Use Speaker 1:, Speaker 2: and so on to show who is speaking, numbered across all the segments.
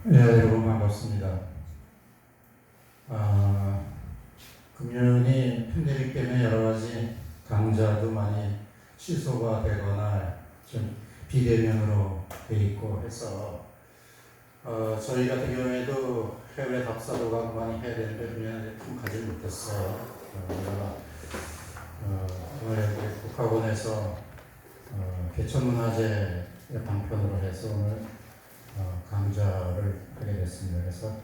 Speaker 1: 네, 여러분 반갑습니다. 금년이 팬데믹 때문에 여러 가지 강좌도 많이 취소가 되거나 좀 비대면으로 돼 있고 해서 저희 같은 경우에도 해외 답사도 가고 많이 해야 되는데 금년에 좀 가지 못했어요. 오늘 국학원에서 개천문화재 방편으로 해서 오늘 강좌를 하게 됐습니다. 그래서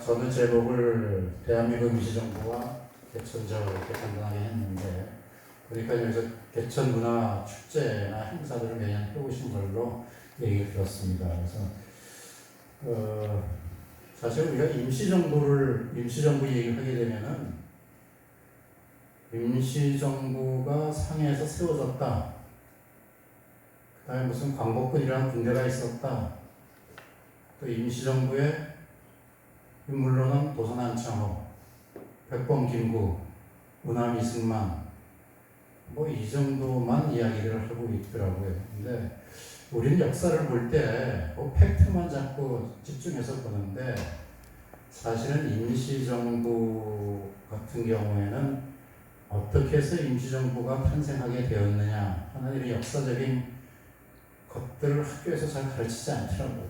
Speaker 1: 저는 제목을 대한민국 임시정부와 개천절 이렇게 간단하게 했는데, 그러니까 여기서 개천문화 축제나 행사들을 매년 해오신 걸로 얘기를 들었습니다. 그래서 사실 우리가 임시정부 얘기를 하게 되면은 임시정부가 상해에서 세워졌다, 그 다음에 무슨 광복군이라는 군대가 있었다, 또 임시정부의 인물로는 도선 안창호, 백범 김구, 우남 이승만, 뭐 이 정도만 이야기를 하고 있더라고요. 근데 우리는 역사를 볼 때 팩트만 자꾸 집중해서 보는데, 사실은 임시정부 같은 경우에는 어떻게 해서 임시정부가 탄생하게 되었느냐 하는 이런 역사적인 것들을 학교에서 잘 가르치지 않더라고요.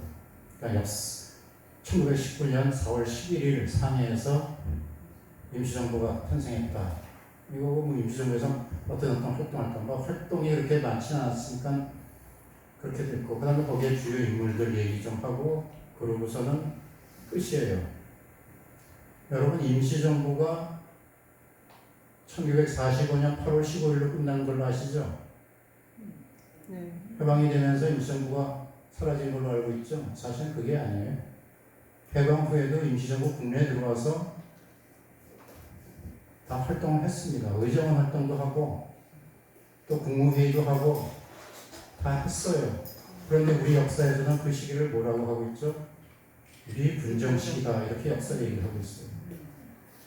Speaker 1: 그러니까 1919년 4월 11일 상해에서 임시정부가 탄생했다. 이거 뭐 임시정부에서 어떤 활동할까? 뭐 활동이 그렇게 많지는 않았으니까 그렇게 됐고, 그 다음에 거기에 주요 인물들 얘기 좀 하고 그러고서는 끝이에요. 여러분, 임시정부가 1945년 8월 15일로 끝난 걸로 아시죠? 네. 해방이 되면서 임시정부가 사라진 걸로 알고 있죠? 사실은 그게 아니에요. 해방 후에도 임시정부 국내에 들어와서 다 활동을 했습니다. 의정원 활동도 하고 또 국무회의도 하고 다 했어요. 그런데 우리 역사에서는 그 시기를 뭐라고 하고 있죠? 미분정 시기다, 이렇게 역사 얘기를 하고 있어요.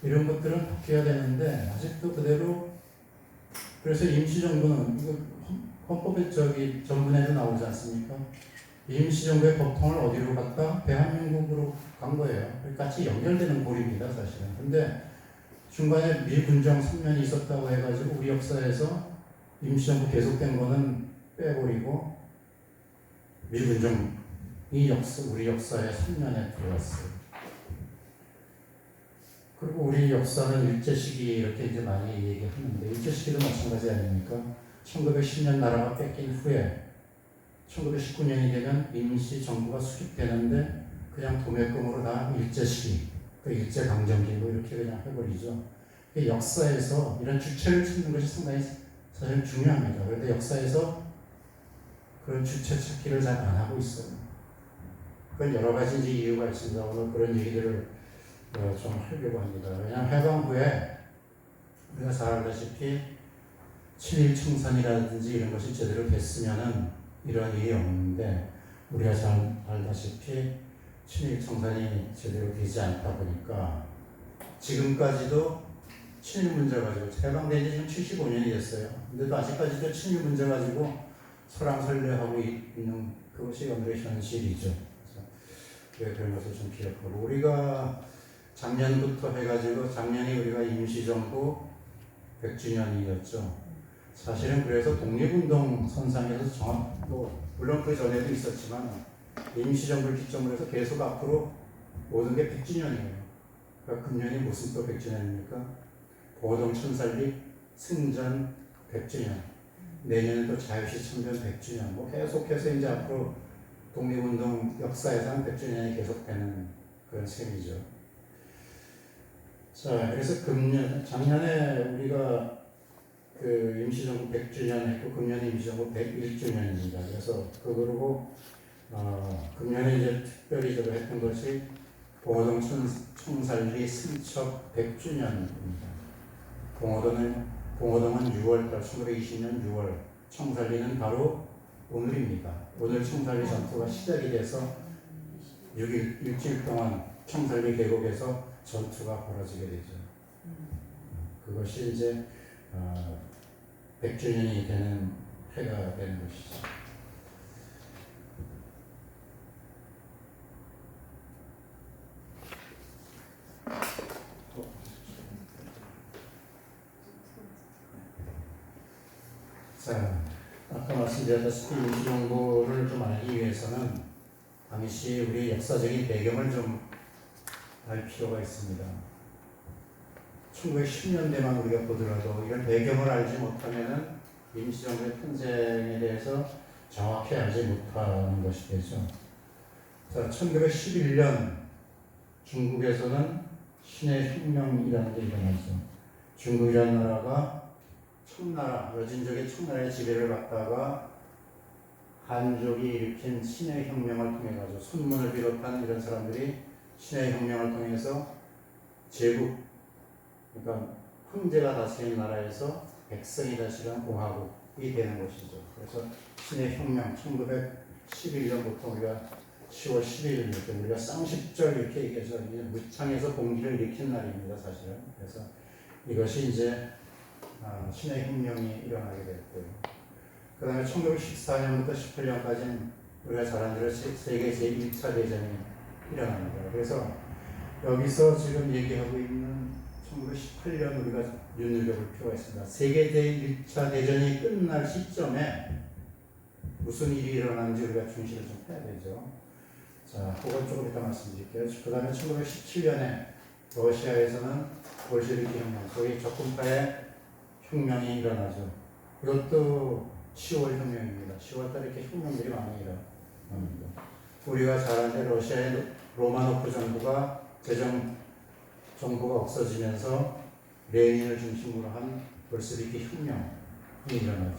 Speaker 1: 이런 것들은 바뀌어야 되는데 아직도 그대로. 그래서 임시정부는 이거 헌법의 전문에도 나오지 않습니까? 임시정부의 법통을 어디로 갔다? 대한민국으로 간 거예요. 같이 연결되는 고리입니다, 사실은. 근데 중간에 미분정 3년이 있었다고 해가지고 우리 역사에서 임시정부 계속된 거는 빼버리고 미분정이 우리 역사의 3년에 들어왔어요. 그리고 우리 역사는 일제시기 이렇게 이제 많이 얘기하는데, 일제시기도 마찬가지 아닙니까? 1910년 나라가 뺏긴 후에 1919년이 되면 임시정부가 수립되는데 그냥 도매금으로 다 일제시기, 일제강점기 뭐 이렇게 그냥 해버리죠. 역사에서 이런 주체를 찾는 것이 상당히 사실 중요합니다. 그런데 역사에서 그런 주체 찾기를 잘 안 하고 있어요. 그건 여러 가지 이제 이유가 있습니다. 오늘 그런 얘기들을 좀 하려고 합니다. 왜냐하면 해방 후에 우리가 잘 알다시피 친일 청산이라든지 이런 것이 제대로 됐으면은 이런 일이 없는데, 우리가 잘 알다시피 친일 청산이 제대로 되지 않다 보니까 지금까지도 친일 문제 가지고, 해방된 지 지금 75년이 됐어요. 근데도 아직까지도 친일 문제 가지고 설왕설래하고 있는 그것이 오늘의 현실이죠. 그래서 그런 것을 좀 기억하고, 우리가 작년부터 해가지고, 작년이 우리가 임시정부 100주년이었죠. 사실은 그래서 독립운동 선상에서 물론 그 전에도 있었지만 임시정부를 기점으로 해서 계속 앞으로 모든 게 100주년이에요. 그러니까 금년이 무슨 또 100주년입니까? 보동 천살립 승전 100주년, 내년은 또 자유시 참전 100주년, 뭐 계속해서 이제 앞으로 독립운동 역사에서 한 100주년이 계속되는 그런 셈이죠. 자, 그래서 작년에 우리가 그 임시정부 100주년 했고, 금년에 임시정부 101주년입니다. 그래서 그러고 금년에 이제 특별히 제가 했던 것이 봉오동 총살리 승척 100주년입니다. 봉오동은 6월달, 1920년 6월, 총살리는 바로 오늘입니다. 오늘 총살리 전투가 시작이 돼서 6일, 일주일 동안 총살리 계곡에서 전투가 벌어지게 되죠. 그것이 이제 100주년이 되는 해가 되는 것이죠. 자, 아까 말씀드렸다시피 임시정부를 좀 알기 위해서는 당시 우리 역사적인 배경을 좀 알 필요가 있습니다. 1910년대만 우리가 보더라도 이런 배경을 알지 못하면은 임시정부의 탄생에 대해서 정확히 알지 못하는 것이 되죠. 자, 1911년 중국에서는 신의 혁명이라는 게 일어나죠. 중국이라는 나라가 청나라, 여진족의 청나라의 지배를 받다가 한족이 일으킨 신의 혁명을 통해 가지고 순문을 비롯한 이런 사람들이 신의 혁명을 통해서 제국, 그러니까 황제가 다스리는 나라에서 백성이 다스리는 공화국이 되는 것이죠. 그래서 신의 혁명 1911년부터 우리가 10월 10일 이렇게 우리가 쌍십절 이렇게 얘기해서 무창에서 봉기를 일으킨 날입니다, 사실은. 그래서 이것이 이제 신의 혁명이 일어나게 됐고요. 그 다음에 1914년부터 18년까지는 우리가 잘 아는 대로 세계 제1차 대전이 일어납니다. 그래서 여기서 지금 얘기하고 있는 1918년 우리가 눈여겨볼 필요가 있습니다. 세계 제1차 대전이 끝날 시점에 무슨 일이 일어나는지 우리가 중시를 좀 해야 되죠. 자, 그건 조금 이따 말씀드릴게요. 그 다음에 1917년에 러시아에서는 볼셰비키 혁명, 소위 적군파의 혁명이 일어나죠. 이것도 10월 혁명입니다. 10월달에 이렇게 혁명들이 많이 일어납니다. 우리가 잘 아는 러시아의 로마노프 정부가 정부가 없어지면서 레닌을 중심으로 한 볼셰비키 혁명이 일어나죠.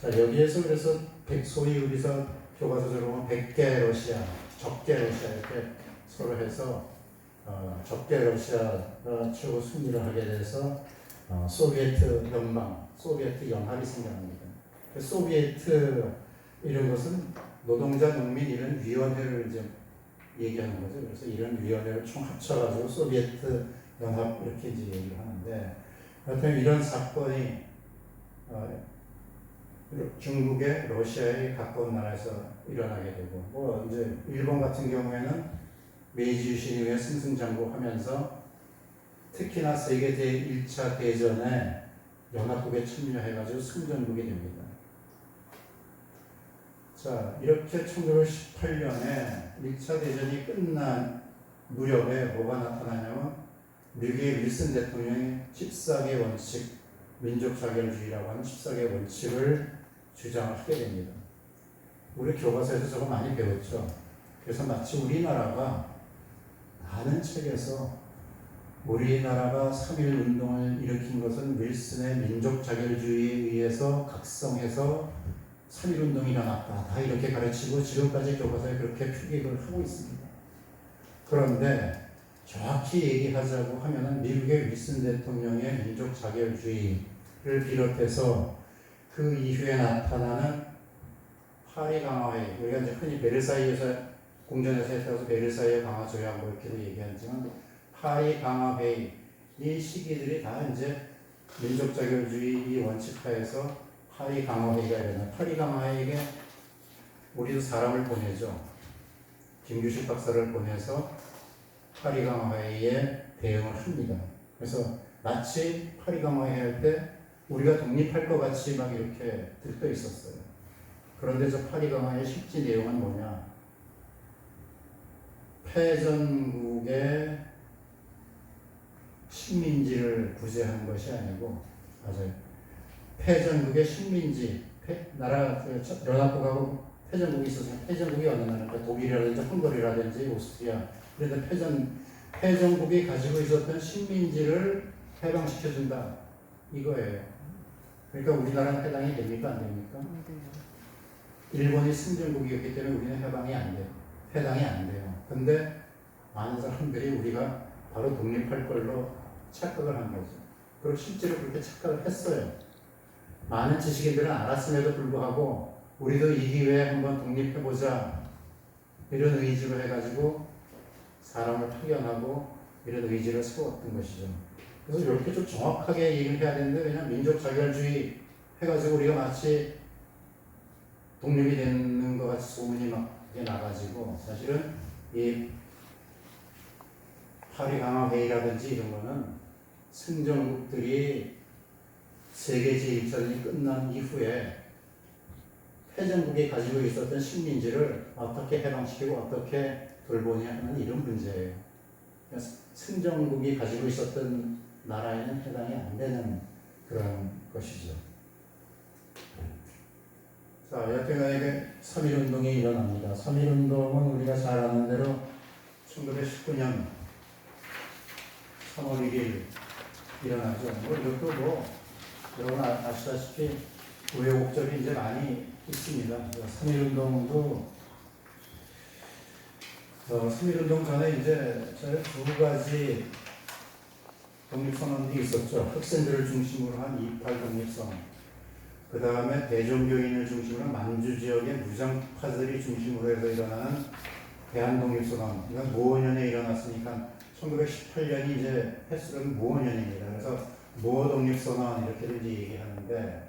Speaker 1: 자, 여기에서 그래서 소위 우리서 교과서적으로 보면 100개 러시아, 적개 러시아 이렇게 서로 해서 적개 러시아가 최고 승리를 하게 돼서 소비에트 연방, 소비에트 연합이 생겨납니다. 소비에트 이런 것은 노동자, 농민 이런 위원회를 이제 얘기하는 거죠. 그래서 이런 위원회를 총 합쳐가지고 소비에트 연합 이렇게 이제 얘기를 하는데, 여하튼 이런 사건이 중국의 러시아의 가까운 나라에서 일어나게 되고, 뭐 이제 일본 같은 경우에는 메이지 유신 이후에 승승장구하면서 특히나 세계 제1차 대전에 연합국에 참여해가지고 승전국이 됩니다. 자, 이렇게 1918년에 1차 대전이 끝난 무렵에 뭐가 나타나냐면 미국의 윌슨 대통령이 14개 원칙, 민족 자결주의라고 하는 14개 원칙을 주장을 하게 됩니다. 우리 교과서에서 저거 많이 배웠죠. 그래서 마치 우리나라가 많은 책에서 우리나라가 3.1운동을 일으킨 것은 윌슨의 민족 자결주의에 의해서 각성해서 3.1운동이 일어났다. 다 이렇게 가르치고 지금까지 교과서에 그렇게 표기를 하고 있습니다. 그런데 정확히 얘기하자고 하면은 미국의 윌슨 대통령의 민족 자결주의를 비롯해서 그 이후에 나타나는 파리 강화회의, 우리가 이제 흔히 베르사유에서 공전에서 했다고 해서 베르사유 강화 조약 뭐 이렇게도 얘기하지만 파리 강화회의 이 시기들이 다 이제 민족 자결주의 이 원칙하에서 파리 강화회의가 일어나요. 파리 강화회의에 우리도 사람을 보내죠. 김규식 박사를 보내서 파리 강화회의에 대응을 합니다. 그래서 마치 파리 강화회의 할 때 우리가 독립할 것 같이 막 이렇게 들떠 있었어요. 그런데 저 파리 강화회의 실제 내용은 뭐냐? 패전국의 식민지를 구제하는 것이 아니고, 맞아요. 패전국의 식민지, 나라 연합국하고 패전국이 있었으면 패전국이 어느 나라인가, 독일이라든지 헝가리라든지 오스트리아, 그런데 패전국이 가지고 있었던 식민지를 해방시켜준다 이거예요. 그러니까 우리나라는 해당이 됩니까, 안 됩니까? 일본이 승전국이었기 때문에 우리는 해방이 안 돼요. 해당이 안 돼요. 근데 많은 사람들이 우리가 바로 독립할 걸로 착각을 한 거죠. 그리고 실제로 그렇게 착각을 했어요. 많은 지식인들은 알았음에도 불구하고 우리도 이 기회에 한번 독립해보자 이런 의지로 해가지고 사람을 파견하고 이런 의지를 세웠던 것이죠. 그래서 이렇게 좀 정확하게 얘기를 해야 되는데, 왜냐면 민족 자결주의 해가지고 우리가 마치 독립이 되는 것 같이 소문이 막 이렇게 나가지고, 사실은 이 파리 강화 회의라든지 이런 거는 승전국들이 세계 제1차전이 끝난 이후에 패전국이 가지고 있었던 식민지를 어떻게 해방시키고 어떻게 돌보냐 하는 이런 문제예요. 승전국이 가지고 있었던 나라에는 해당이 안 되는 그런 것이죠. 자, 여튼간에 3.1운동이 일어납니다. 3.1운동은 우리가 잘 아는 대로 1919년 3월 1일 일어나죠. 이것도 여러분 아시다시피 우여곡절이 이제 많이 있습니다. 3.1운동도 3.1운동 전에 이제 두 가지 독립선언이 있었죠. 학생들을 중심으로 한 28 독립선언. 그 다음에 대종교인을 중심으로 한 만주 지역의 무장파들이 중심으로 해서 일어나는 대한독립선언. 이건 무오년에 일어났으니까 1918년이 이제 횟수는 무오년입니다. 그래서 무오독립선언 이렇게 이제 얘기하는데,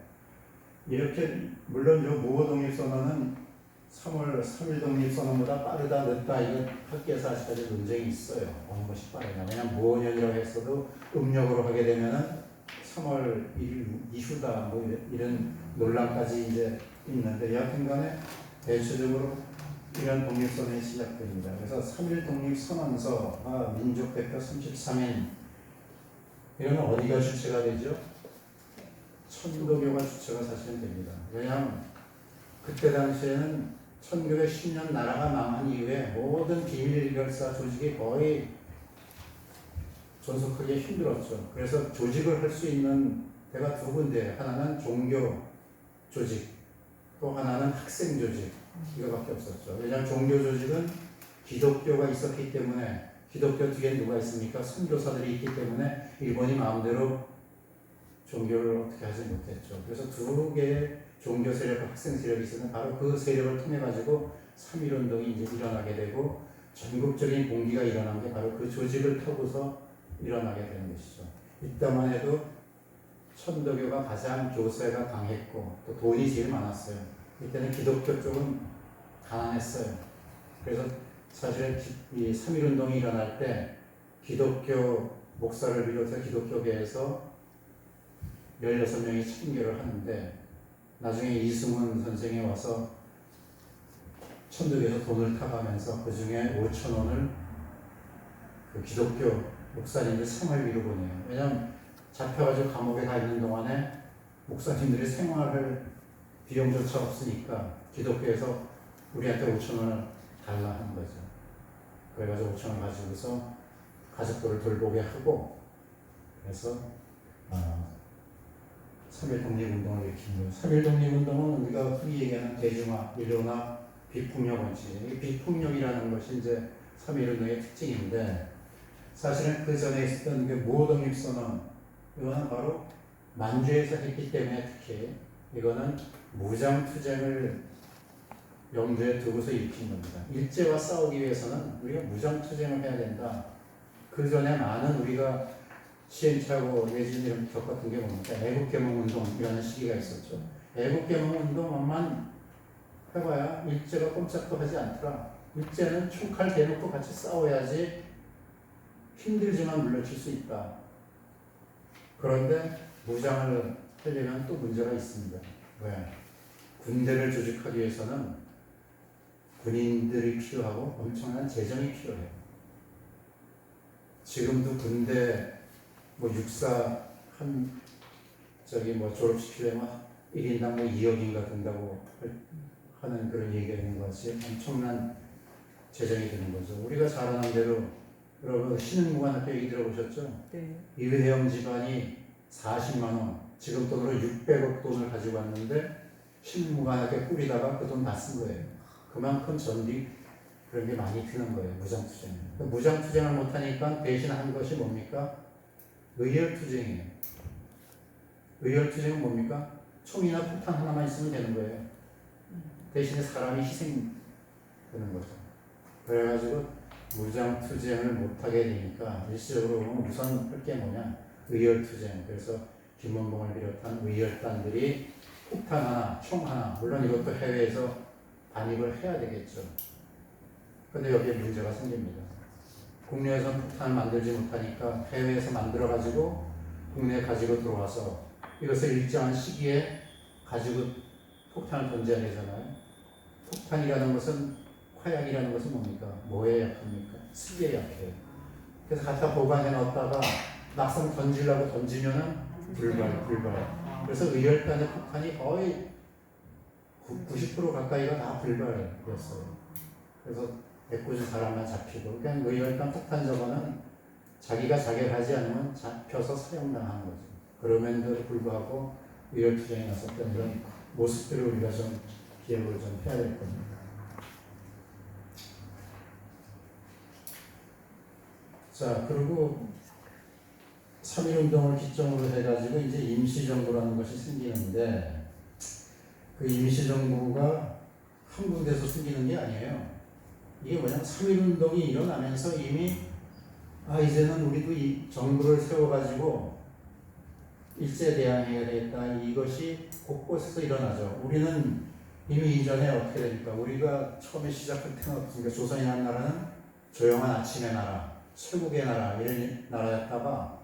Speaker 1: 이렇게 물론 이 무오독립선언은 3월 3일 독립선언보다 빠르다 늦다 이건 학계에서 아직까지 논쟁이 있어요. 어느 것이 빠르냐. 왜냐하면 무오년이라고 했어도 음력으로 하게 되면은 3월 1일 이후다 뭐 이런 논란까지 이제 있는데, 여하튼간에 대체적으로 이런 독립선언이 시작됩니다. 그래서 3.1 독립선언서가 민족대표 33인 이런 어디가 주체가 되죠? 천도교가 주체가 사실은 됩니다. 왜냐하면 그때 당시에는 1910년 나라가 망한 이후에 모든 비밀결사 조직이 거의 존속하기 힘들었죠. 그래서 조직을 할 수 있는 데가 두 군데, 하나는 종교 조직, 또 하나는 학생 조직, 이거밖에 없었죠. 왜냐하면 종교 조직은 기독교가 있었기 때문에, 기독교 뒤에 누가 있습니까? 선교사들이 있기 때문에 일본이 마음대로 종교를 어떻게 하지 못했죠. 그래서 두 개의 종교 세력, 학생 세력이 있었는데, 바로 그 세력을 통해 가지고 3.1운동이 이제 일어나게 되고, 전국적인 공기가 일어난 게 바로 그 조직을 타고서 일어나게 되는 것이죠. 이때만 해도 천도교가 가장 교세가 강했고 또 돈이 제일 많았어요. 이때는 기독교 쪽은 가난했어요. 그래서 사실 이 3.1운동이 일어날 때 기독교 목사를 비롯해 기독교계에서 16명이 참교를 하는데, 나중에 이승훈 선생이 와서 천도교에서 돈을 타가면서 그 중에 5,000원을 그 기독교 목사님들 생활비로 보내요. 왜냐하면 잡혀가지고 감옥에 가 있는 동안에 목사님들이 생활할 비용조차 없으니까 기독교에서 우리한테 5,000원을 달라 하는 거죠. 그래가지고 5,000원 가지고서 가족들을 돌보게 하고, 그래서 3.1 독립운동을 일으킨 거예요. 3.1 독립운동은 우리가 흔히 얘기하는 대중화, 일론화, 비폭력 원칙. 이 비폭력이라는 것이 이제 3.1운동의 특징인데, 사실은 그 전에 있었던 그 무호독립선언, 이거는 바로 만주에서 했기 때문에 특히 이거는 무장투쟁을 염두에 두고서 일으킨 겁니다. 일제와 싸우기 위해서는 우리가 무장투쟁을 해야 된다. 그 전에 많은 우리가 시행착오 내지는 이런 겪었던 게 뭡니까? 애국개몽운동이라는 시기가 있었죠. 애국개몽운동만 해봐야 일제가 꼼짝도 하지 않더라. 일제는 총칼 대놓고 같이 싸워야지 힘들지만 물러칠 수 있다. 그런데 무장을 하려면 또 문제가 있습니다. 왜? 군대를 조직하기 위해서는 군인들이 필요하고 엄청난 재정이 필요해요. 지금도 군대 육사 졸업시키려면 1인당 2억인가 든다고 하는 그런 얘기가 있는 것이 엄청난 재정이 되는 거죠. 우리가 잘 아는 대로 여러분 신흥무관학교 얘기 들어보셨죠? 네. 이회영 집안이 40만 원, 지금 돈으로 600억 돈을 가지고 왔는데 신흥무관학교 꾸리다가 그 돈 다 쓴 거예요. 그만큼 전비 그런 게 많이 드는 거예요. 무장투쟁. 무장투쟁을 못하니까 대신 한 것이 뭡니까? 의열투쟁이에요. 의열투쟁은 뭡니까? 총이나 폭탄 하나만 있으면 되는 거예요. 대신에 사람이 희생되는 거죠. 그래가지고 무장투쟁을 못하게 되니까 일시적으로 우선 할 게 뭐냐? 의열투쟁, 그래서 김원봉을 비롯한 의열단들이 폭탄 하나, 총 하나, 물론 이것도 해외에서 반입을 해야 되겠죠. 근데 여기에 문제가 생깁니다. 국내에서는 폭탄을 만들지 못하니까 해외에서 만들어가지고 국내에 가지고 들어와서 이것을 일정한 시기에 가지고 폭탄을 던져야 되잖아요. 폭탄이라는 것은, 화약이라는 것은 뭡니까? 뭐에 약합니까? 습기에 약해요. 그래서 갖다 보관해 놨다가 막상 던지려고 던지면은 불발. 그래서 의열단의 폭탄이 거의 90% 가까이가 다 불발이었어요. 그래서 190 사람만 잡히고, 그냥 의열단 폭탄 저거는 자기가 자결하지 않으면 잡혀서 사형당하는 거죠. 그럼에도 불구하고 의열투쟁에 나섰던 이런 모습들을 우리가 좀 기억을 좀 해야 될 겁니다. 자, 그리고 3.1운동을 기점으로 해가지고 이제 임시정부라는 것이 생기는데, 그 임시정부가 한 군데서 생기는 게 아니에요. 이게 뭐냐면 3.1운동이 일어나면서 이미 이제는 우리도 이 정부를 세워가지고 일제대항해야 되겠다, 이것이 곳곳에서 일어나죠. 우리는 이미 이전에 어떻게 됩니까? 우리가 처음에 시작할 때는 어떻습니까? 조선이라는 나라는 조용한 아침의 나라, 쇠국의 나라, 이런 나라였다가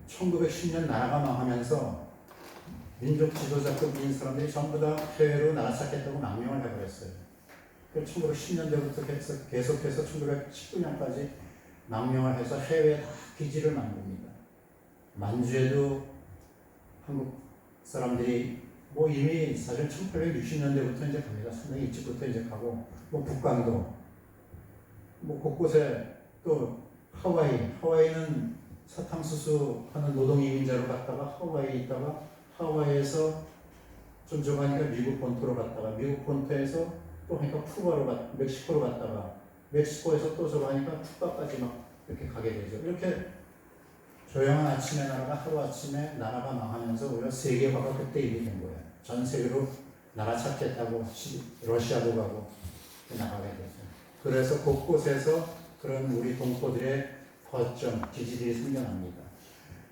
Speaker 1: 1910년 나라가 망하면서 민족 지도자급인 사람들이 전부 다 해외로 나라 찾겠다고 망명을 해버렸어요. 1910년대부터 계속해서 1919년까지 망명을 해서 해외에 다 기지를 만듭니다. 만주에도 한국 사람들이 이미 사실 1860년대부터 이제 갑니다. 상당히 일찍부터 이제 가고, 북강도, 곳곳에 또 하와이는 사탕수수 하는 노동이민자로 갔다가 하와이에 있다가 하와이에서 좀 좋아하니까 미국 본토로 갔다가 미국 본토에서 또 하니까 멕시코로 갔다가 멕시코에서 또 좋아하니까 쿠바까지 막 이렇게 가게 되죠. 이렇게 조용한 아침의 나라가 하루아침에 나라가 망하면서 우리가 세계화가 그때 이미 된 거예요. 전 세계로 나라 찾겠다고 러시아도 가고 나가게 되죠. 그래서 곳곳에서 그런 우리 동포들의 거점, 기지들이 생겨납니다.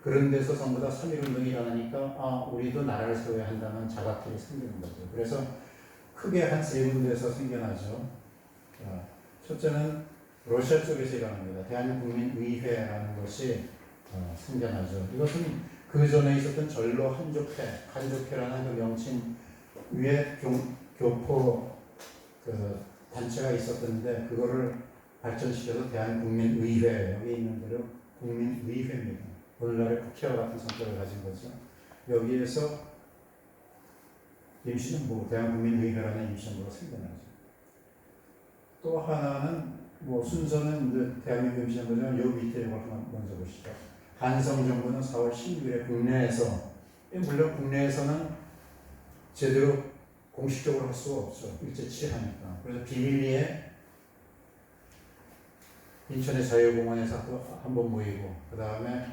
Speaker 1: 그런 데서 전부 다 3.1운동이 일어나니까 우리도 나라를 세워야 한다는 자각들이 생기는 거죠. 그래서 크게 한 세 군데에서 생겨나죠. 첫째는 러시아 쪽에서 일어납니다. 대한국민의회라는 것이 생겨나죠. 이것은 그 전에 있었던 전로 한족회라는 그 명칭 위에 교포 그 단체가 있었던데, 그거를 발전시켜서 대한국민의회, 여기 있는 대로 국민의회입니다. 오늘날의 국회와 같은 성격을 가진 거죠. 여기에서 임시정부, 대한국민의회라는 임시정부가 생겨나죠. 또 하나는 순서는 이제 대한민국 임시정부는 요 밑에 이걸 먼저 보시죠. 한성정부는 4월 16일에 국내에서, 물론 국내에서는 제대로 공식적으로 할 수가 없죠. 일제 치하니까. 그래서 비밀리에 인천의 자유공원에서 한번 모이고, 그 다음에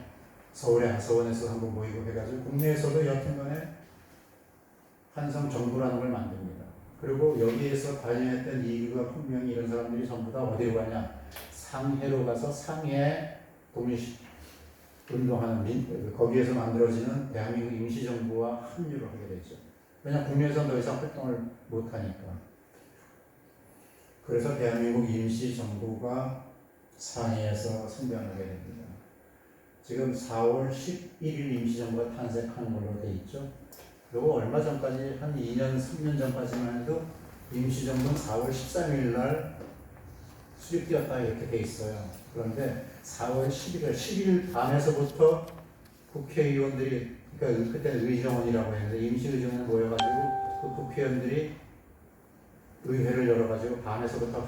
Speaker 1: 서울의 한서원에서 한번 모이고 해가지고 국내에서도 여튼간에 한성정부라는 걸 만듭니다. 그리고 여기에서 발행했던 이규가 분명히 이런 사람들이 전부 다 어디로 가냐? 상해로 가서 상해 독립 운동하는 거기에서 만들어지는 대한민국 임시정부와 합류를 하게 되죠. 왜냐하면 국내에서는 더 이상 활동을 못하니까. 그래서 대한민국 임시정부가 상해에서 생겨나게 됩니다. 지금 4월 11일 임시정부가 탄생하는 걸로 되어 있죠. 그리고 얼마 전까지 한 2년, 3년 전까지만 해도 임시정부는 4월 13일 날 수립되었다 이렇게 돼 있어요. 그런데 4월 10일 밤에서부터 국회의원들이, 그러니까 그때는 의정원이라고 했는데 임시의정원에 모여가지고 그 국회의원들이 의회를 열어가지고 밤에서부터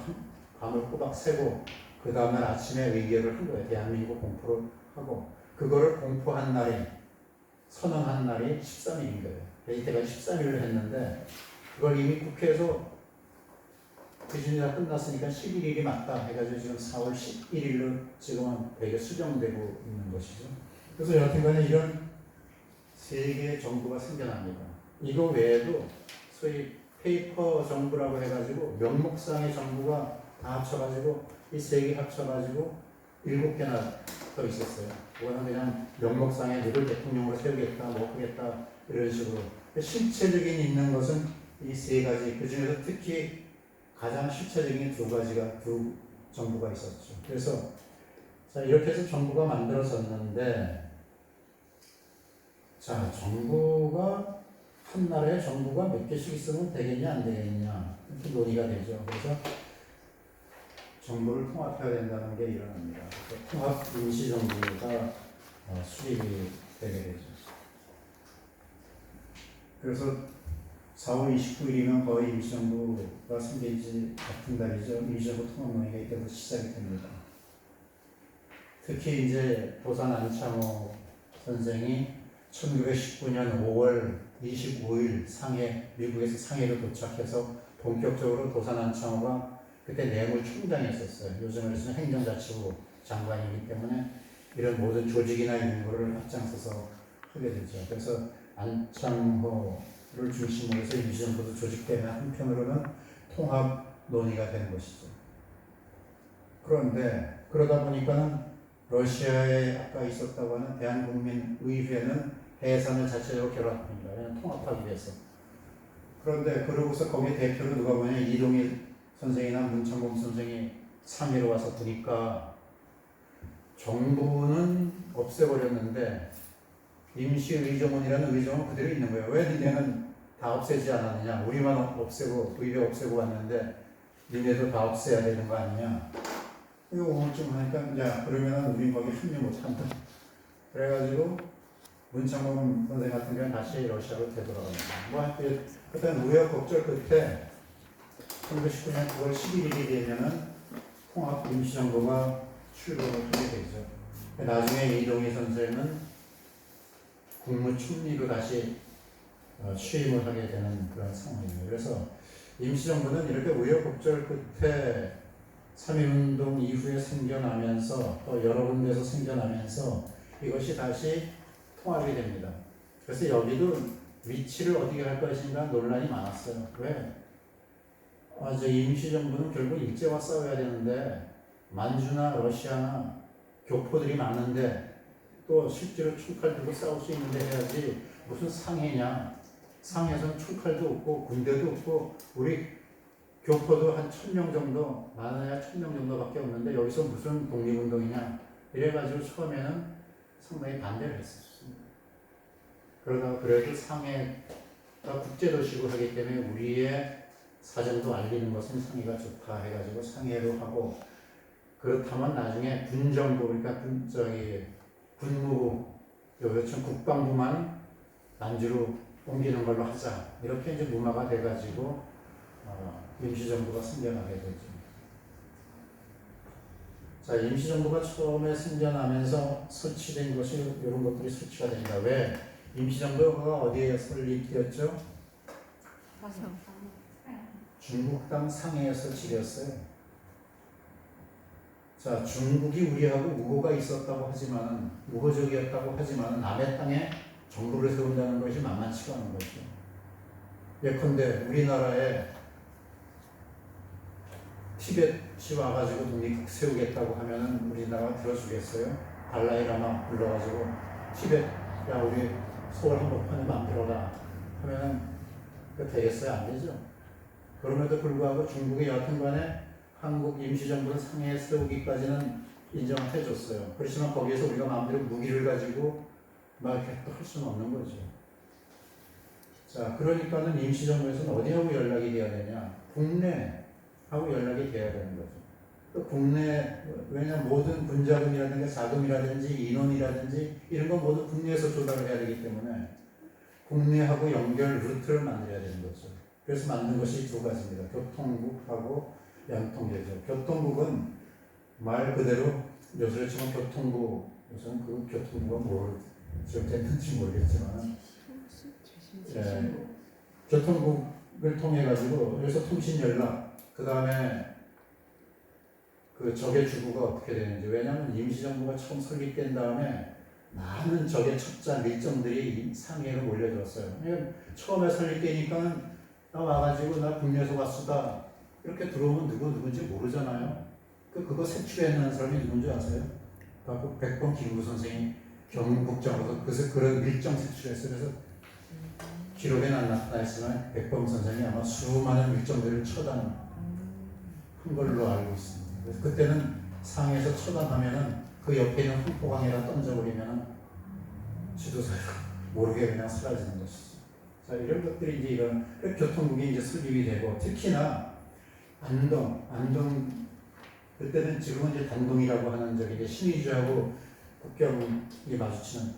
Speaker 1: 밤을 꼬박 새고 그 다음날 아침에 의결을 한 거예요. 대한민국 공포를 하고, 그거를 공포한 날이, 선언한 날이 13일인 거예요. 이때가 13일을 했는데 그걸 이미 국회에서 기준이 다 끝났으니까 11일이 맞다 해가지고 지금 4월 11일로 지금은 되게 수정되고 있는 것이죠. 그래서 여튼간에 이런 세 개의 정부가 생겨납니다. 이거 외에도 소위 페이퍼 정부라고 해가지고 명목상의 정부가 다 합쳐가지고 이 세 개 합쳐가지고 7개나 더 있었어요. 그거는 그냥 명목상에 누굴 대통령으로 세우겠다, 뭐 하겠다 이런 식으로. 실체적인 있는 것은 이 세 가지. 그 중에서 특히 가장 실체적인 두 정부가 있었죠. 그래서 자 이렇게 해서 정부가 만들어졌는데, 자 정부가 한 나라에 정부가 몇 개씩 있으면 되겠냐 안 되겠냐 이렇게 논의가 되죠. 그래서 정부를 통합해야 된다는 게 일어납니다. 통합 임시정부가 수립이 되게 되죠. 그래서 4월 29일이면 거의 임시정부가 생긴 지 같은 달이죠. 임시정부 통합 논의가 이때부터 시작이 됩니다. 특히 이제 도산 안창호 선생이 1919년 5월 25일 미국에서 상해로 도착해서 본격적으로 도산 안창호가 그때 내무총장이었어요. 요즘으로 해서는 행정자치부 장관이기 때문에 이런 모든 조직이나 이런 거를 앞장서서 하게 되죠. 그래서 안창호를 중심으로 해서 임시정부도 조직되면 한편으로는 통합 논의가 되는 것이죠. 그런데 그러다 보니까는 러시아에 아까 있었다고 하는 대한국민의회는 해산을 자체적으로 결합합니다. 그냥 통합하기 위해서. 그런데 그러고서 거기에 대표로 누가 보냐, 이동일 선생이나 문창범 선생이 상해로 와서 보니까 정부는 없애버렸는데 임시의정원이라는 의정은 그대로 있는 거예요. 왜 니네는 다 없애지 않았느냐? 우리만 없애고 의회 없애고 왔는데 니네도 다 없애야 되는 거 아니냐? 이거 우울증 하니까 야 그러면 우린 거기 합류 못한다. 그래가지고 문창범 선생 같은 경우는 다시 러시아로 되돌아갑니다. 뭐 하여튼 그때 우여곡절 끝에 1919년 9월 11일이 되면은 통합 임시정부가 출범을 하게 되죠. 나중에 이동희 선생은 국무총리로 다시 취임을 하게 되는 그런 상황입니다. 그래서 임시정부는 이렇게 우여곡절 끝에 3.1운동 이후에 생겨나면서 또 여러 군데에서 생겨나면서 이것이 다시 통합이 됩니다. 그래서 여기도 위치를 어떻게 할 것인가 논란이 많았어요. 왜? 저 임시정부는 결국 일제와 싸워야 되는데 만주나 러시아나 교포들이 많은데 또 실제로 총칼 들고 싸울 수 있는데 해야지 무슨 상해냐. 상해에서는 총칼도 없고 군대도 없고 우리 교포도 한 1000명 정도, 많아야 1000명 정도밖에 없는데 여기서 무슨 독립운동이냐. 이래가지고 처음에는 상당히 반대를 했었습니다. 그러다가 그래도 상해가 국제도시고 하기 때문에 우리의 사정도 알리는 것은 상해가 좋다 해가지고 상해로 하고, 그렇다면 나중에 군정부, 그러니까 군무부, 요즘 국방부만 만주로 옮기는 걸로 하자. 이렇게 이제 무마가 돼가지고 임시정부가 생겨나게 되죠. 자, 임시정부가 처음에 생겨나면서 설치된 것이 이런 것들이 설치가 됩니다. 왜? 임시정부가 어디에 설립되었죠? 중국 땅 상해에 설치되었어요. 자, 중국이 우리하고 우호가 있었다고 하지만, 우호적이었다고 하지만 남의 땅에 정부를 세운다는 것이 만만치가 않은 거죠. 예컨대 우리나라에 티벳이 와가지고 독립국 세우겠다고 하면은 우리나라가 들어주겠어요? 달라이라마 불러가지고 티벳, 야 우리 서울 한복판에 만들어라 하면은 그거 되겠어요? 안 되죠. 그럼에도 불구하고 중국이 여하튼간에 한국 임시정부를 상해에 세우기까지는 인정을 해줬어요. 그렇지만 거기에서 우리가 마음대로 무기를 가지고 막 이렇게 할 수는 없는 거죠. 자, 그러니까는 임시정부에서는 어디하고 연락이 돼야 되냐? 국내하고 연락이 돼야 되는 거죠. 그 국내, 왜냐하면 모든 군자금이라든가 자금이라든지 인원이라든지 이런 건 모두 국내에서 조달을 해야 되기 때문에 국내하고 연결 루트를 만들어야 되는 거죠. 그래서 만든 것이 두 가지입니다. 교통국하고 양통제죠. 교통국은 말 그대로 요새로 치면 교통부, 요새는 그 교통부가 뭘 됐는지 모르겠지만, 교통국을 통해 가지고 여기서 통신 연락, 그 다음에 그 적의 주구가 어떻게 되는지. 왜냐하면 임시정부가 처음 설립된 다음에 많은 적의 첩자 밀정들이 상해로 몰려들었어요. 처음에 설립되니까 나 와가지고 나 국내에서 왔수다 이렇게 들어오면 누군지 모르잖아요. 그거 색출해내는 사람이 누군지 아세요? 백범 김구 선생이 경북국장으로서 그래서 그런 밀정 색출했어요. 그래서 기록에는 안 나타나있지만 백범 선생이 아마 수많은 밀정들을 처단한 걸로 알고 있습니다. 그래서 그때는 상에서 처단하면은 그 옆에 있는 한포강에다 던져버리면은 지도사가 모르게 그냥 사라지는 것이죠. 자, 이런 것들이 이제 이런 교통국이 이제 설립이 되고, 특히나 안동 그때는 지금은 이제 단동이라고 하는 저기 이제 신의주하고 국경이 마주치는,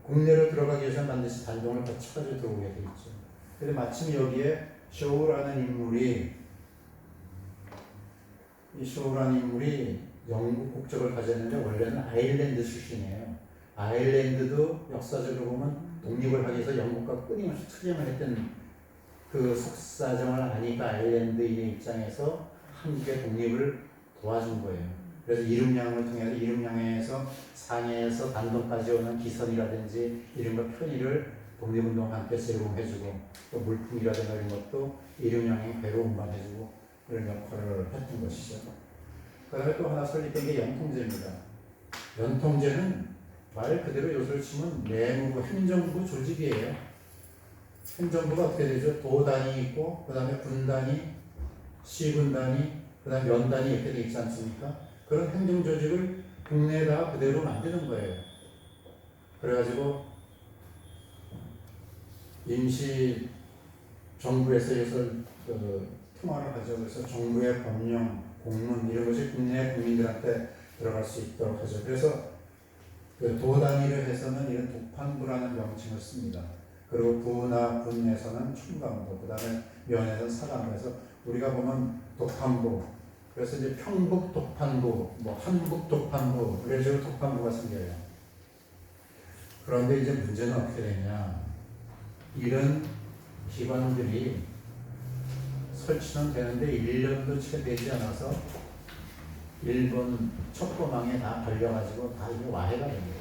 Speaker 1: 국내로 들어가기 위해서는 반드시 단동을 거쳐가지고 들어오게 돼 있죠. 근데 마침 여기에 쇼우라는 인물이 영국 국적을 가졌는데 원래는 아일랜드 출신이에요. 아일랜드도 역사적으로 보면 독립을 하기 위해서 영국과 끊임없이 투쟁을 했던 그 속사정을 아니까 아일랜드인의 입장에서 한국의 독립을 도와준 거예요. 그래서 이륙양을 통해서 이륙양에서 상해에서 단동까지 오는 기선이라든지 이런 것 편의를 독립운동과 함께 제공해주고, 또 물품이라든가 이런 것도 이륙양에 배로 운반해주고 이런 역할을 했던 것이죠. 그 다음에 또 하나 설립된 게 연통제입니다. 연통제는 말 그대로 요소를 치면 내무부, 행정부 조직이에요. 행정부가 어떻게 되죠? 도단이 있고, 그 다음에 군단이, 시군단이, 그 다음에 연단이 이렇게 되어 있지 않습니까? 그런 행정조직을 국내에다가 그대로 만드는 거예요. 그래가지고 임시 정부에서 이것을 통화를 하죠. 그래서 정부의 법령, 공문 이런 것이 국내 국민들한테 들어갈 수 있도록 하죠. 그래서 그 도단위를 해서는 이런 독판부라는 명칭을 씁니다. 그리고 부나 군에서는 총감부, 그 다음에 면에서는 사감부 해서 우리가 보면 독판부, 그래서 이제 평북 독판부, 뭐 한북 독판부, 이런 식으로 독판부가 생겨요. 그런데 이제 문제는 어떻게 되냐. 이런 기관들이 설치는 되는데 1년도 채 되지 않아서 일본 첩보망에 다 걸려가지고 다 이게 와해가 됩니다.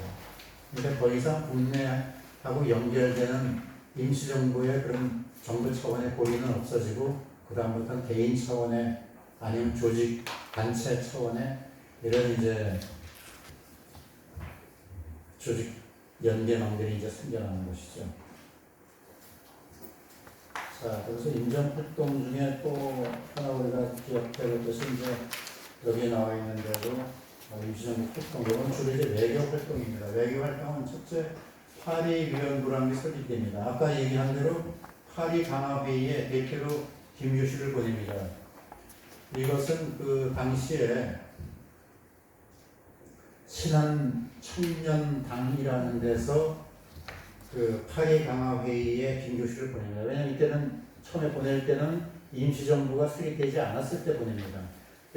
Speaker 1: 그러니까 더 이상 국내하고 연결되는 임시정부의 그런 정부 차원의 고리는 없어지고, 그 다음부터는 개인 차원의 아니면 조직 단체 차원의 이런 이제 조직 연계망들이 이제 생겨나는 것이죠. 자, 그래서 인정활동 중에 또 하나 우리가 기억할 것이 이제 여기에 나와 있는 대로 임시정부 활동, 이건 주로 이제 외교 활동입니다. 외교 활동은 첫째 파리위원부라는 게 설립됩니다. 아까 얘기한 대로 파리 강화회의에 대표로 김규식을 보냅니다. 이것은 그 당시에 신한 청년당이라는 데서 그 파리 강화회의에 김규식을 보냅니다. 왜냐하면 이때는 처음에 보낼 때는 임시정부가 설립되지 않았을 때 보냅니다.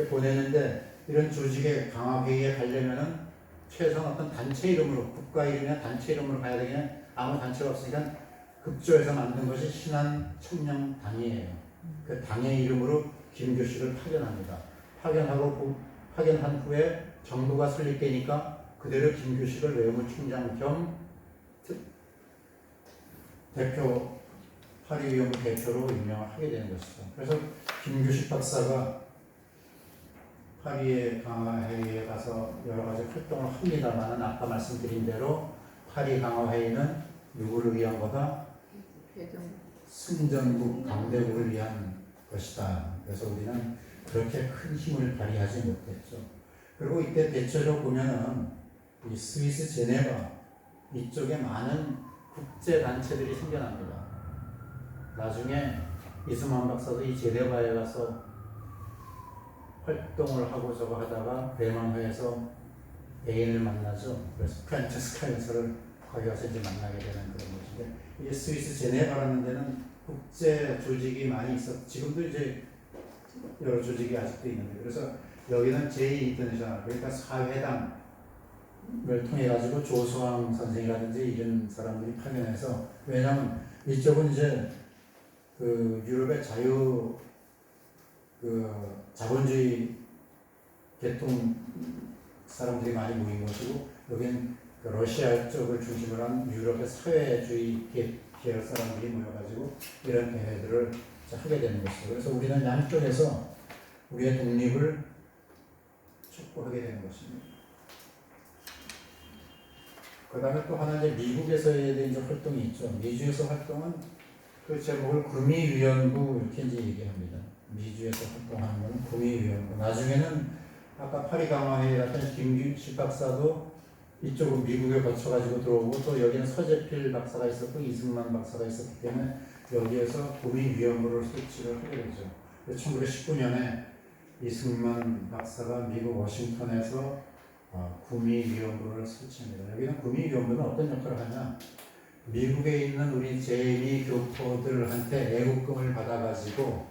Speaker 1: 보내는데 이런 조직의 강화회의에 가려면은 최소한 어떤 단체 이름으로, 국가 이름이나 단체 이름으로 가야 되겠냐, 아무 단체가 없으니까 급조해서 만든 것이 신한 청년당이에요. 그 당의 이름으로 김규식을 파견합니다. 파견한 후에 정부가 설립되니까 그대로 김규식을 외무총장 겸 대표, 파리위원부 대표로 임명을 하게 되는 것이죠. 그래서 김규식 박사가 파리의 강화회의에 가서 여러 가지 활동을 합니다만, 아까 말씀드린 대로 파리 강화회의는 누구를 위한 거다? 승전국 강대국을 위한 것이다. 그래서 우리는 그렇게 큰 힘을 발휘하지 못했죠. 그리고 이때 대체로 보면은 이 스위스 제네바 이쪽에 많은 국제 단체들이 생겨납니다. 나중에 이승만 박사도 이 제네바에 가서 활동을 하고 저거 하다가 대만회에서 애인을 만나죠. 그래서 프란체스카에서를 거기 가서 이제 만나게 되는 그런 것인데, 이게 스위스 제네바라는 데는 국제 조직이 많이 있어. 지금도 이제 여러 조직이 아직도 있는데, 그래서 여기는 제2인터내셔널, 그러니까 사회당을 통해 가지고 조수왕 선생이라든지 이런 사람들이 파견해서, 왜냐하면 이쪽은 이제 그 유럽의 자본주의 계통 사람들이 많이 모인 것이고, 여기는 그 러시아 쪽을 중심으로 한 유럽의 사회주의 계열 사람들이 모여가지고 이런 대회들을 하게 되는 것이죠. 그래서 우리는 양쪽에서 우리의 독립을 촉구하게 되는 것입니다. 그 다음에 또 하나 이제 미국에서의 이제 활동이 있죠. 미주에서 활동은 그 제목을 구미위원부 이렇게 이제 얘기합니다. 미주에서 활동하는 것은 구미위원부. 나중에는 아까 파리 강화회의 같은 김규식 박사도 이쪽으로 미국에 거쳐가지고 들어오고 또 여기는 서재필 박사가 있었고 이승만 박사가 있었기 때문에 여기에서 구미위원부를 설치를 하게 되죠. 1919년에 이승만 박사가 미국 워싱턴에서 구미위원부를 설치합니다. 여기는 구미위원부는 어떤 역할을 하냐? 미국에 있는 우리 재미 교포들한테 애국금을 받아가지고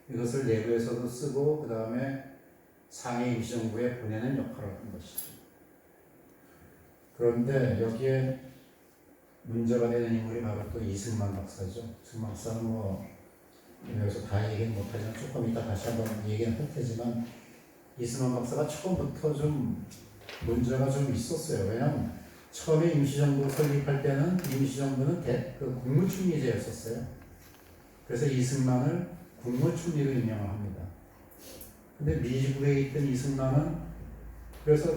Speaker 1: 이것을 내부에서도 쓰고 그 다음에 상해 임시정부에 보내는 역할을 한 것이죠. 그런데 여기에 문제가 되는 인물이 바로 또 이승만 박사죠. 이승만 박사는 여기서 다 얘기는 못하지만 조금 이따 다시 한번 얘기는 할 테지만 이승만 박사가 처음부터 좀 문제가 좀 있었어요. 왜냐하면 처음에 임시정부 설립할 때는 임시정부는 국무총리제였었어요. 그래서 이승만을 국무총리로 임명을 합니다. 근데 미국에 있던 이승만은 그래서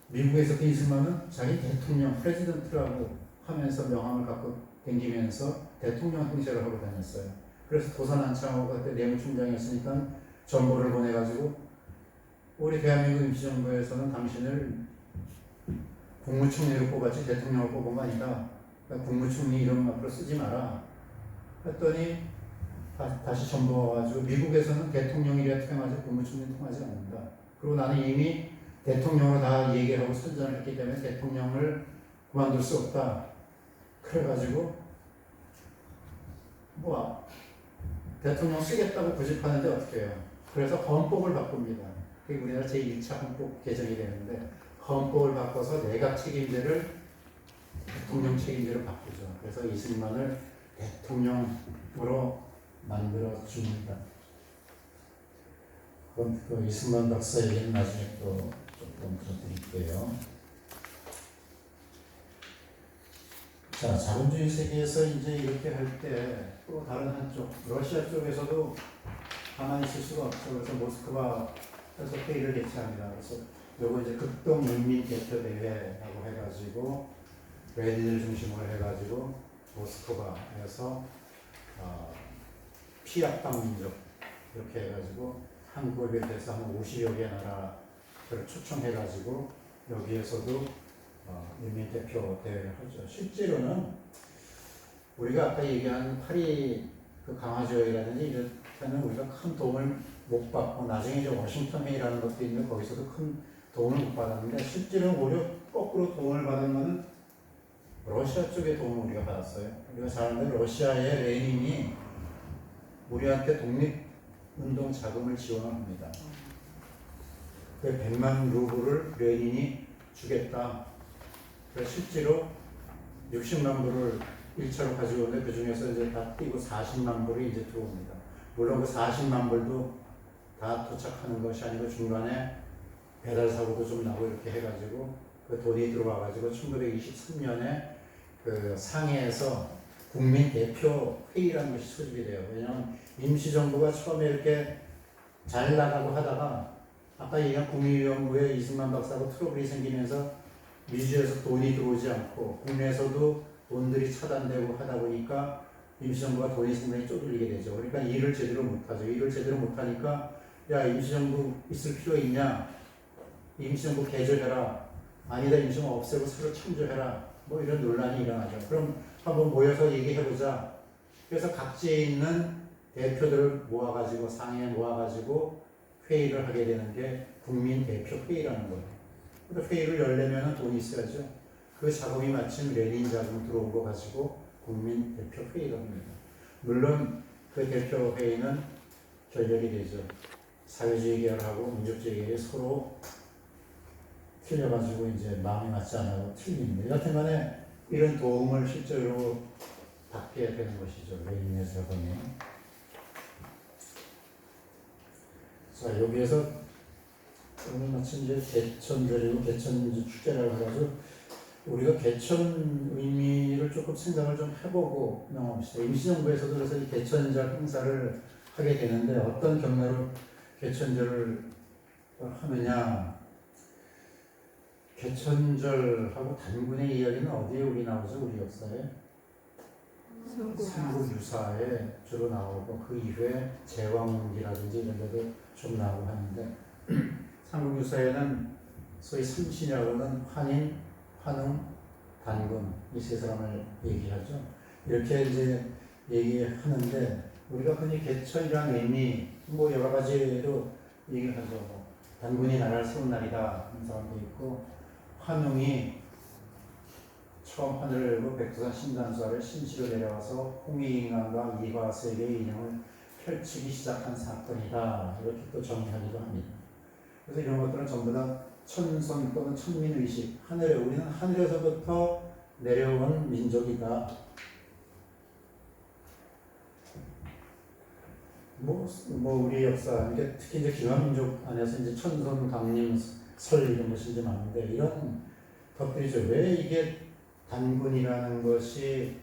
Speaker 1: 미국에 있었던 이승만은 자기 대통령 프레지던트라고 하면서 명함을 갖고 다니면서 대통령 행세를 하고 다녔어요. 그래서 도산 안창호가 그때 내무총장이었으니까 정보를 보내가지고 우리 대한민국 임시정부에서는 당신을 국무총리로 뽑았지 대통령을 뽑은 거 아니다. 그러니까 국무총리 이름 앞으로 쓰지 마라. 했더니 다시 정보가 와가지고 미국에서는 대통령이라 통하지 국무총리는 통하지 않는다. 그리고 나는 이미 대통령으로 다 얘기하고 선전을 했기 때문에 대통령을 그만둘 수 없다. 그래가지고 대통령 쓰겠다고 고집하는데 어떻게 해요? 그래서 헌법을 바꿉니다. 그게 우리나라 제1차 헌법 개정이 되는데 헌법을 바꿔서 내각 책임제를 대통령 책임제로 바꾸죠. 그래서 이승만을 대통령으로 만들어 줍니다. 그럼 그 이승만 박사 얘기는 나중에 또 조금 들어드릴게요. 자, 자본주의 세계에서 이제 이렇게 할 때 또 다른 한쪽, 러시아 쪽에서도 가만히 있을 수가 없죠. 그래서 모스크바에서 회의를 개최합니다. 그래서 요거 이제 극동인민대표대회라고 해가지고 레닌을 중심으로 해가지고 모스크바에서 피약당 민족 이렇게 해가지고 한국에 대해서 한 50여 개 나라를 초청해가지고 여기에서도 인민대표 대회를 하죠. 실제로는 우리가 아까 얘기한 파리 그 강화조약이라든지 이럴 때는 우리가 큰 도움을 못 받고 나중에 이제 워싱턴 회의라는 것도 있는데 거기서도 큰 도움을 못 받았는데 실제로는 오히려 거꾸로 도움을 받은 것은 러시아 쪽에 도움을 우리가 받았어요. 우리가 잘 아는데 러시아의 레닌이 우리한테 독립운동 자금을 지원을 합니다. 그 100만 루블을 레닌이 주겠다. 그래서 실제로 60만 불을 1차로 가지고 오는데 그 중에서 이제 다 띄고 40만 불이 이제 들어옵니다. 물론 그 40만 불도 다 도착하는 것이 아니고 중간에 배달 사고도 좀 나고 이렇게 해가지고 그 돈이 들어와가지고 1923년에 그 상해에서 국민 대표 회의라는 것이 소집이 돼요. 왜냐하면 임시정부가 처음에 이렇게 잘 나가고 하다가 아까 얘기한 구미위원부에 이승만 박사하고 트러블이 생기면서 미주에서 돈이 들어오지 않고 국내에서도 돈들이 차단되고 하다 보니까 임시정부가 돈이 상당히 쪼들리게 되죠. 그러니까 일을 제대로 못하죠. 일을 제대로 못하니까 야 임시정부 있을 필요 있냐? 임시정부 개조해라. 아니다 임시정부 없애고 새로 창조해라. 이런 논란이 일어나죠. 그럼 한번 모여서 얘기해보자. 그래서 각지에 있는 대표들을 모아가지고 상해에 모아가지고 회의를 하게 되는 게 국민대표회의라는 거예요. 그래서 회의를 열려면 돈이 있어야죠. 그 자금이 마침 레닌 자금 들어온 거 가지고 국민대표회의를 합니다. 물론 그 대표회의는 결렬이 되죠. 사회주의 계열하고 민족주의 계열이 서로 틀려가지고 이제 마음이 맞지 않아서 틀립니다. 여하튼 간에 이런 도움을 실제로 받게 되는 것이죠. 레닌의 자금이. 자, 여기에서 오늘 마침 이제 개천절이고 개천 축제라고 해가지고 우리가 개천 의미를 조금 생각을 좀 해보고 넘어갑시다. 임시정부에서도 그래서 이 개천절 행사를 하게 되는데 어떤 경로로 개천절을 하느냐. 개천절하고 단군의 이야기는 어디에 우리 나오죠? 우리 역사에? 삼국유사에 주로 나오고 그 이후에 제왕문기라든지 이런 데도 좀 나오고 하는데 삼국유사에는 소위 삼신이라고는 환인, 환웅, 단군 이 세 사람을 얘기하죠. 이렇게 이제 얘기하는데 우리가 흔히 개천이라는 의미 뭐 여러 가지로 얘기를 하죠. 뭐 단군이 나라를 세운 날이다 하는 사람도 있고 환웅이 처음 하늘을 열고 백두산 신단수하를 신시로 내려와서 홍익인간과 이과세계의 인형을 펼치기 시작한 사건이다 이렇게 또 정의하기도 합니다. 그래서 이런 것들은 전부 다 천선 또는 천민의식 우리는 하늘에서부터 내려온 민족이다. 우리 역사, 특히 이제 기화민족 안에서 이제 천선, 강림, 설 이런 것이 이제 많은데 이런 것들이죠. 왜 이게 단군이라는 것이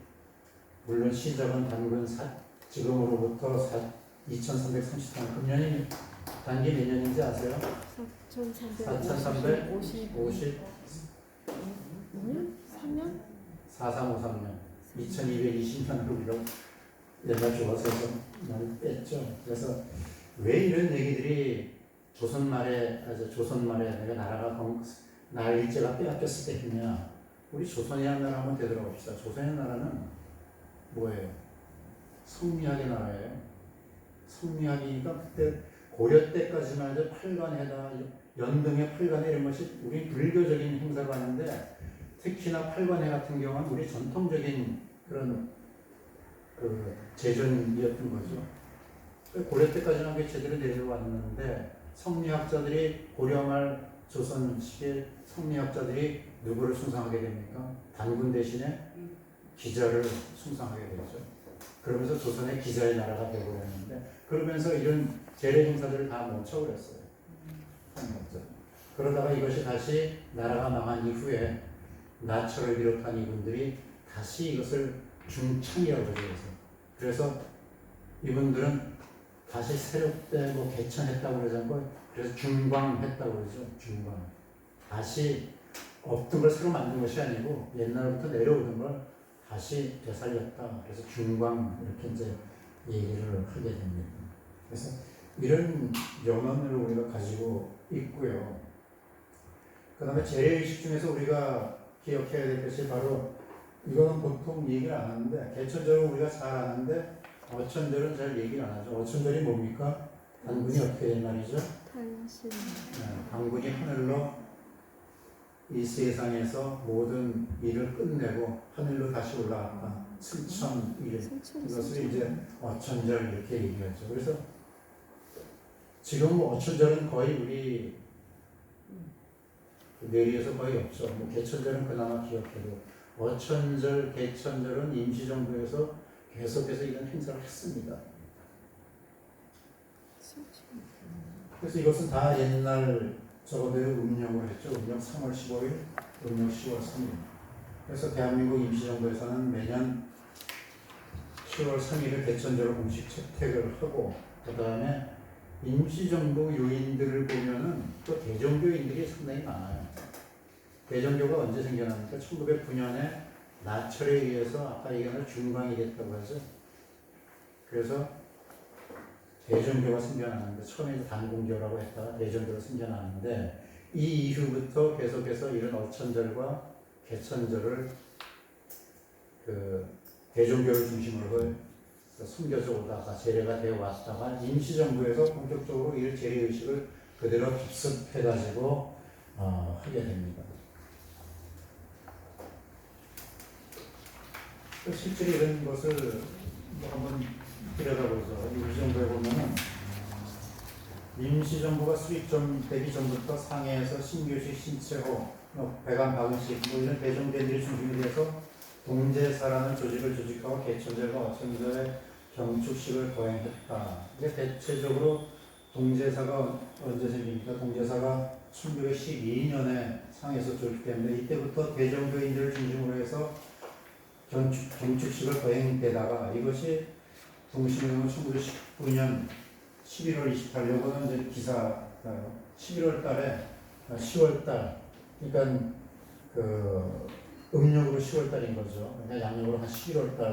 Speaker 1: 물론 시작은 단군 지금으로부터 2333 금년이 단기 몇 년인지 아세요? 4350
Speaker 2: 3년?
Speaker 1: 4353년 2220년으로 우리가 옛날 조사서에서 많이 뺐죠. 그래서 왜 이런 얘기들이 조선 말에 내가 나라가 일제가 빼앗겼을 때 했냐. 우리 조선이라는 나라 한번 되돌아봅시다. 조선의 나라는 뭐예요? 성리학의 나라예요. 성리학이니까 그때 고려 때까지만 해도 팔관회다, 연등의 팔관회 이런 것이 우리 불교적인 행사가 아닌데 특히나 팔관회 같은 경우는 우리 전통적인 그런 제전이었던 거죠. 고려 때까지는 게 제대로 내려왔는데 성리학자들이 고려말 조선 시기에 성리학자들이 누구를 숭상하게 됩니까? 단군 대신에 기자를 숭상하게 되죠. 그러면서 조선의 기자의 나라가 되어버렸는데 그러면서 이런 재래 행사들을 다 멈춰버렸어요. 그러다가 이것이 다시 나라가 망한 이후에 나철을 비롯한 이분들이 다시 이것을 중창이라고 그러죠. 그래서 이분들은 다시 새롭게 개천했다고 그러지 않고 그래서 중광했다고 그러죠. 중광. 다시 없던 걸 새로 만든 것이 아니고 옛날부터 내려오던 걸 다시 되살렸다. 그래서 중광 이렇게 이제 얘기를 하게 됩니다. 그래서 이런 연원을 우리가 가지고 있고요. 그 다음에 재래의식 중에서 우리가 기억해야 될 것이 바로 이거는 보통 얘기를 안 하는데 개천절은 우리가 잘 아는데 어천절은 잘 얘기를 안 하죠. 어천절이 뭡니까? 단군이 어떻게 된 말이죠?
Speaker 2: 탄신.
Speaker 1: 단군이 하늘로 이 세상에서 모든 일을 끝내고 하늘로 다시 올라갔다. 승천일. 이것을 이제 어천절 이렇게 얘기하죠. 그래서 지금 어천절은 거의 우리 내리에서 거의 없죠. 개천절은 그나마 기억해도 어천절, 개천절은 임시정부에서 계속해서 이런 행사를 했습니다. 그래서 이것은 다 옛날 저거대로 음력으로 했죠. 음력 3월 15일, 음력 10월 3일. 그래서 대한민국 임시정부에서는 매년 10월 3일을 개천절로 공식 채택을 하고 그 다음에 임시정부 요인들을 보면은 또 대종교인들이 상당히 많아요. 대종교가 언제 생겨납니까? 1909년에 나철에 의해서 아까 얘기한 중광이 됐다고 하죠. 그래서 대종교가 생겨나는데 처음에 단공교라고 했다가 대종교가 생겨나는데 이 이후부터 계속해서 이런 어천절과 개천절을 대종교를 중심으로 숨겨져 오다가 재래가 되어 왔다가 임시정부에서 본격적으로 이 재래의식을 그대로 흡습해가지고 하게 됩니다. 실제로 이런 것을 한번 들여다보죠. 임시정부에 보면은 임시정부가 수립되기 전부터 상해에서 신교식, 신채호, 배관, 박은식 이런 대종대들이 중심이 돼서 동제사라는 조직을 조직하고 개천절과 어천절의 경축식을 거행했다. 이게 대체적으로 동제사가 언제 생깁니까? 동제사가 1912년에 상해에서 조직됐는데 이때부터 대종교인들을 중심으로 해서 경축식을 거행되다가 이것이 동시는 1919년 11월 28일, 이거는 이제 기사가요. 11월 달에, 10월 달, 그러니까 그 음력으로 10월 달인 거죠. 그냥 양력으로 한 11월 달